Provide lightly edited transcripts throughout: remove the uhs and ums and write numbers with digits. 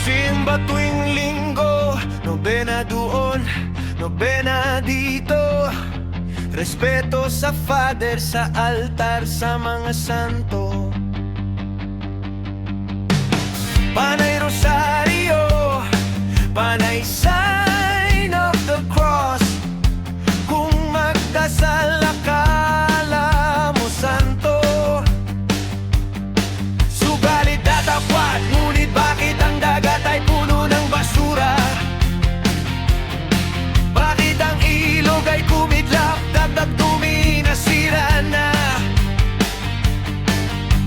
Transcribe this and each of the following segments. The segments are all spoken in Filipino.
Simba tuwing linggo, nobena doon, nobena dito. Respeto sa Father, sa altar, sa mga santo. Panay rosaryo, panay sign of the cross. Kung magdasal akala mo santo, subalit datapat, ngunit bakit ang dagat ay puno ng basura? Bakit ang ilog ay kumidlap, dagdag dumi na sira na?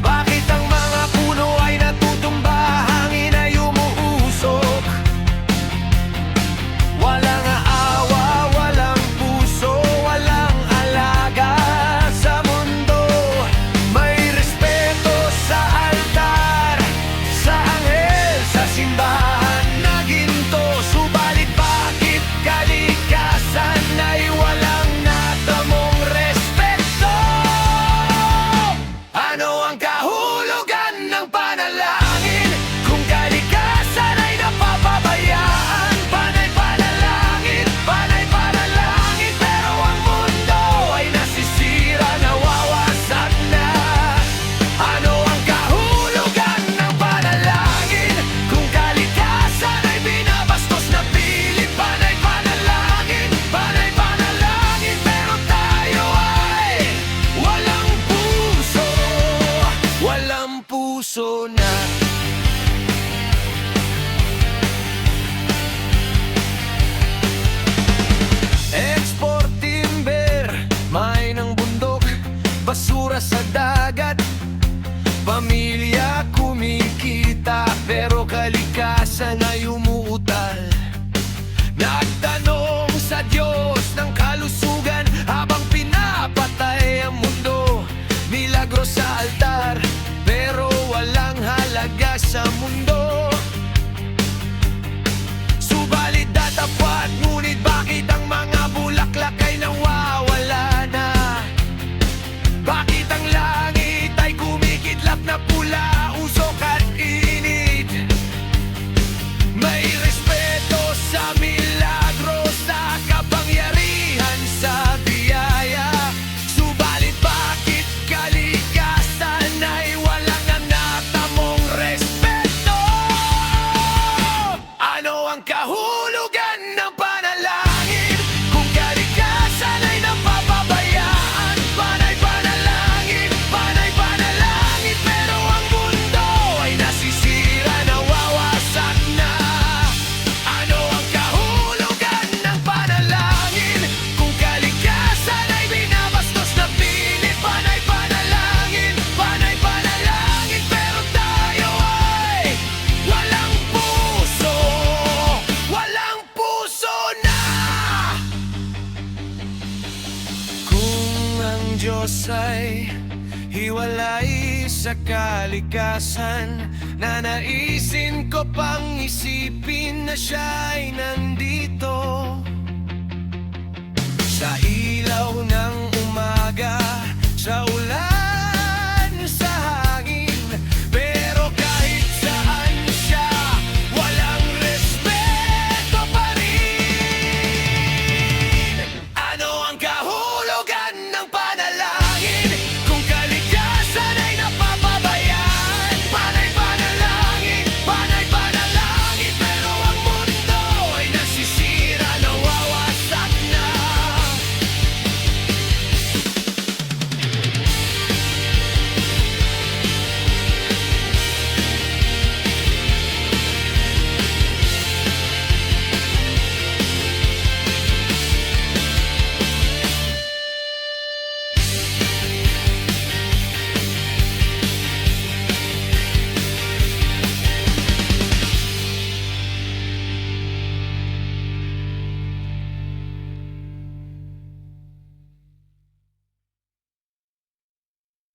Bakit ang mga puno ay natutumba, hangin ay umuusok? Walang awa, walang puso, walang alaga sa mundo. May respeto sa altar, sa anghel, sa simbahan na ginto. Subalit bakit kalikasan ay walang natamong respeto? Ano ang kahulugan ng panalangin kung kalikasan ay napapabayaan? Panay panalangin, pero ang mundo ay nasisira, nawawasak na. Ano ang kahulugan ng panalangin kung kalikasan ay binabastos na pilit? Panay panalangin, pero tayo ay walang puso, walang puso na. Export timber, may ng bundok, basura sa dagat. Pamilya kumikita, pero kalikasan ay umuutal. Nagtanong sa Diyos ng kalusugan habang pinapatay ang mundo. Milagro sa altar, pero walang halaga sa mundo. Subalit datapat, ngunit bakit ang mga bulaklak ay nawawala na? Bakit ang langit ay kumikidlap na pula, usok at init? May respeto sa milagro, sa kapangyarihan, sa biyaya. Subalit bakit kalikasan ay walang natamong respeto? Ano ang kahulugan ng panalangin kung kalikasan ay napapabayaan? Panay panalangin, pero ang mundo ay nasisira, nawawasak na. Ano ang kahulugan ng panalangin kung kalikasan ay binabastos na pilit? Panay panalangin, pero tayo ay walang puso, walang puso na. Kung ang Diyos ay hiwalay sa kalikasan, nanaisin ko pang isipin na siya'y nandito. Sa ilaw ng umaga, sa ulan